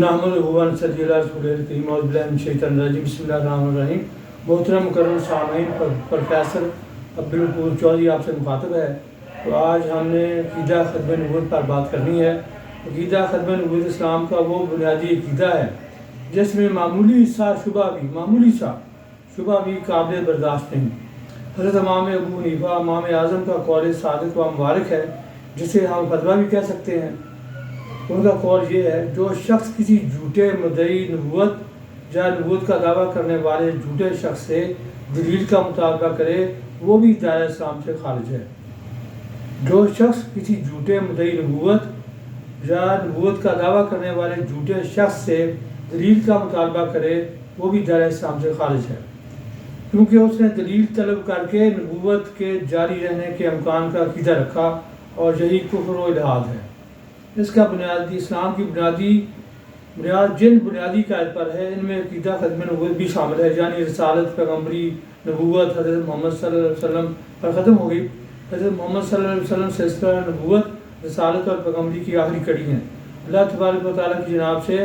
محترم مکرم سامعین، پروفیسر عبدالقدوس چودھری آپ سے مخاطب ہے۔ تو آج ہم نے عقیدہ ختم نبوت پر بات کرنی ہے۔ عقیدہ ختم نبوت اسلام کا وہ بنیادی عقیدہ ہے جس میں معمولی سا شبہ بھی قابل برداشت نہیں۔ حضرت امام ابو حنیفہ امام اعظم کا قول صادق و مبارک ہے، جسے ہم فتویٰ بھی کہہ سکتے ہیں۔ ان کا قول یہ ہے، جو شخص کسی جھوٹے مدعی نبوت یا نبوت کا دعویٰ کرنے والے جھوٹے شخص سے دلیل کا مطالبہ کرے، وہ بھی دائرہ اسلام سے خارج ہے۔ جو شخص کسی جھوٹے مدعی نبوت یا نبوت کا دعویٰ کرنے والے جھوٹے شخص سے دلیل کا مطالبہ کرے، وہ بھی دائرہ اسلام سے خارج ہے، کیونکہ اس نے دلیل طلب کر کے نبوت کے جاری رہنے کے امکان کا عقیدہ رکھا، اور یہی کفر و الحاد ہے۔ اس کا اسلام کی بنیاد جن بنیادی قاعد پر ہے، ان میں عقیدہ ختم نبوت بھی شامل ہے، یعنی رسالت، پیغمبری، نبوت حضرت محمد صلی اللہ علیہ وسلم پر ختم ہو گئی۔ حضرت محمد صلی اللہ علیہ وسلم سلسلہ نبوت، رسالت اور پیغمبری کی آخری کڑی ہیں۔ اللہ تبارک و تعالیٰ کی جناب سے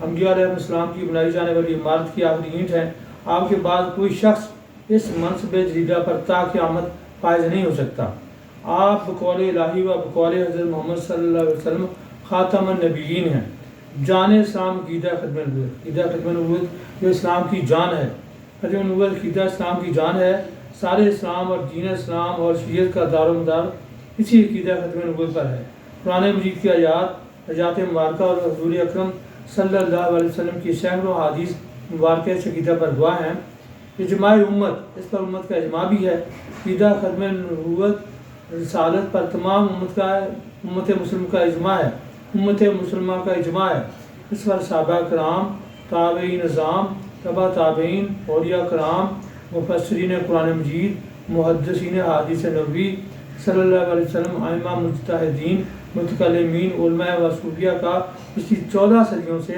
انبیاء علیہ السلام کی بنائی جانے والی عمارت کی آخری اینٹ ہے۔ آپ کے بعد کوئی شخص اس منصب جدیدہ پر تا قیامت فائز نہیں ہو سکتا۔ آپ بقول الہی و بقول حضرت محمد صلی اللہ علیہ وسلم خاتم النبیین ہیں۔ جان اسلام عقیدہ ختم نبوت، عقیدہ ختم نبوت جو اسلام کی جان ہے۔ ختم نبوت عقیدہ اسلام کی جان ہے۔ سارے اسلام اور دین اسلام اور شریعت کا دار و مدار اسی عقیدہ ختم نبوت پر ہے۔ قرآن مجید کی آیات مبارکہ اور حضور اکرم صلی اللہ علیہ وسلم کی سینکڑوں احادیث مبارکہ اس عقیدہ پر گواہ ہیں۔ اجماع امت، اس پر امت کا اجماع بھی ہے۔ عقیدہ ختم نبوت رسالت پر تمام امت مسلم کا اجماع ہے، امت مسلمہ کا اجماع ہے۔ اس پر صحابہ کرام، تابعین نظام، تبع تابعین، اولیاء کرام، مفسرین قرآن مجید، محدثین حدیث نبوی صلی اللہ علیہ وسلم، ائمہ مجتہدین، متکلمین، علماء و صوفیہ کا پچھلی 14 صدیوں سے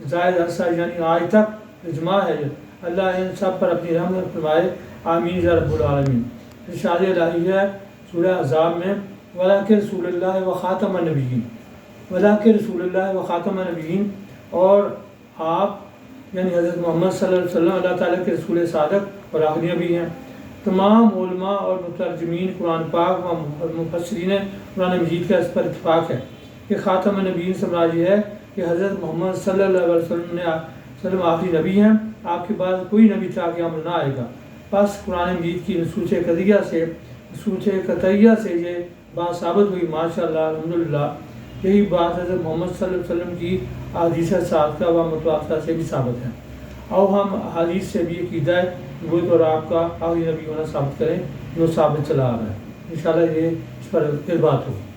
زائد عرصہ یعنی آج تک اجماع ہے۔ اللہ ان سب پر اپنی رحمت فرمائے، آمین یا رب العالمین۔ ارشاد الہی ہے سورہ احزاب میں، وَلَٰكِن رسول اللہ و خاتم النبیین، وَلَٰكِن رسول اللہ و خاتم النبیین، اور آپ یعنی حضرت محمد صلی اللہ علیہ وسلم اللہ تعالیٰ کے رسول صادق اور آخری نبی ہیں۔ تمام علماء اور مترجمین قرآن پاک و مفسرین قرآن مجید کا اس پر اتفاق ہے کہ خاتم النبیین سے مراد یہ ہے کہ حضرت محمد صلی اللہ علیہ وسلم آخری نبی ہیں، آپ کے بعد کوئی نبی تا قیامت نہ آئے گا۔ بس قرآن مجید کی نصوص قطعیہ سے یہ بات ثابت ہوئی، ماشاءاللہ، الحمدللہ۔ یہی بات حضرت محمد صلی اللہ علیہ وسلم کی احادیث صادقہ و متواترہ سے بھی ثابت ہے۔ اور ہم حدیث سے بھی عقیدہ نبوت اور آپ کا آخری نبی ہونا ثابت کریں، جو ثابت چلا آ رہا ہے۔ انشاءاللہ یہ اس پر بات ہوگی۔